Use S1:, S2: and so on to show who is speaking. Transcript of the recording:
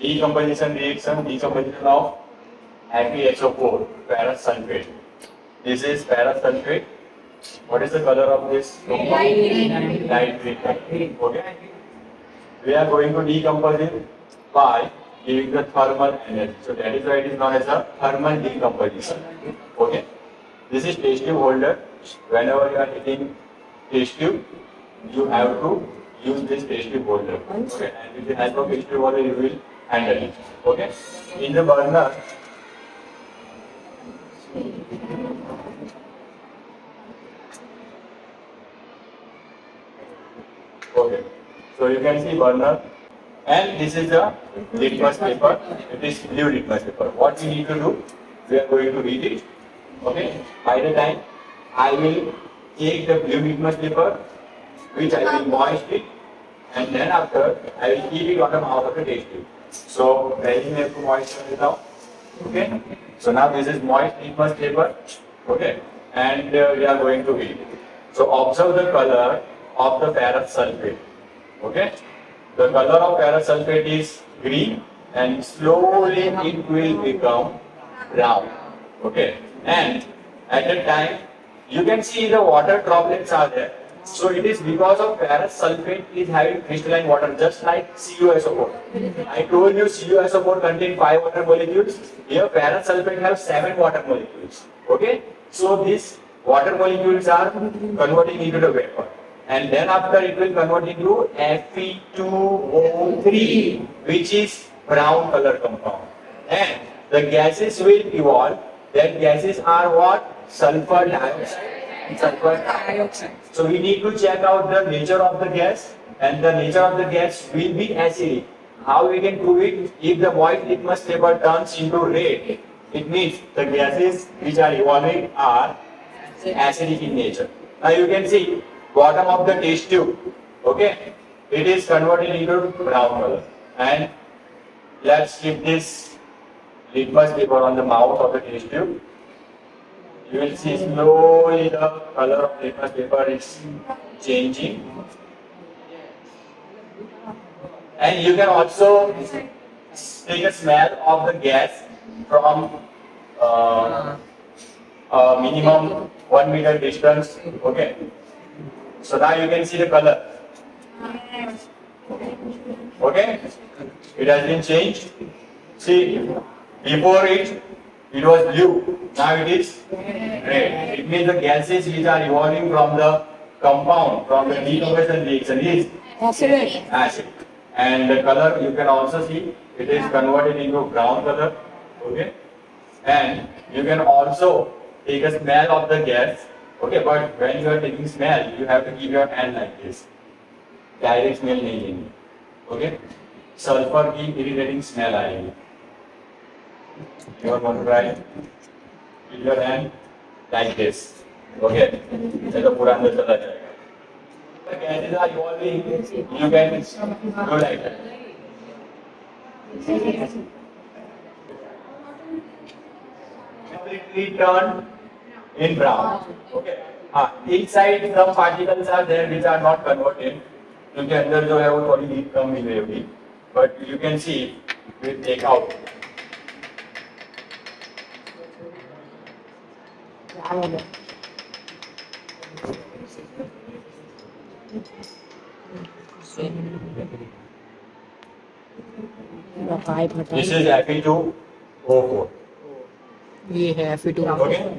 S1: decomposition reaction, decomposition of FeSO4, ferrous sulphate. This is ferrous sulphate. What is the color of this? Light green. Okay. We are going to decompose it by giving the thermal energy. So that is why it is known as a thermal decomposition. Okay. This is test tube holder. Whenever you are hitting test tube, you have to use this test tube holder. Okay. And with the help of test tube holder, you will handle it. Okay. In the burner, okay. So you can see burner, and this is the litmus paper. It is blue litmus paper. What we need to do? We are going to read it. Okay. By the time I will take the blue litmus paper, which I will moist it, and then after I will keep it on the mouth of the test tube. So पहले मैं आपको moist कर देता हूँ. Okay. So now this is moist litmus paper. Okay. And we are going to read it. So observe the color of the ferrous sulphate. Okay. The color of ferrous sulphate is green, and slowly it will become brown. Okay. And at that time, you can see the water droplets are there. So it is because of ferrous sulphate is having crystalline water, just like CuSO4. I told you CuSO4 contains 5 water molecules. Here ferrous sulphate has 7 water molecules. Okay. So these water molecules are converting into the vapor. And then after it will convert into Fe2O3, which is brown color compound. And the gases will evolve. That gases are what? Sulfur dioxide. Sulfur dioxide. So we need to check out the nature of the gas, and the nature of the gas will be acidic. How we can prove it? If the white litmus paper turns into red, it means the gases which are evolving are acidic in nature. Now you can see bottom of the test tube. Okay, it is converted into brown color. And let's keep this litmus paper on the mouth of the test tube. You will see slowly the color of litmus paper is changing. And you can also take a smell of the gas from minimum 1 meter distance. Okay. So now you can see the color. Okay. It has been changed. See, before it was blue. Now it is red. It means the gases which are evolving from the compound, from the decomposition reaction is acid. And the color you can also see it is converted into brown color. Okay. And you can also take a smell of the gas. Okay, but when you are taking smell, you have to keep your hand like this. Direct smell नहीं लेंगे. Okay. Sulfur की irritating smell आएगी. You are going to try. Keep your hand like this. Okay. चलो पूरा अंदर चला जाएगा. The gases are evolving. You can do like that. Completely turned in brown. Okay. Inside some particles are there which are not converted. क्योंकि अंदर जो है वो थोड़ी हीट कम मिल रही होगी. But you can see we take out. This is Fe2O4.
S2: ये है Fe2O4.
S1: Okay.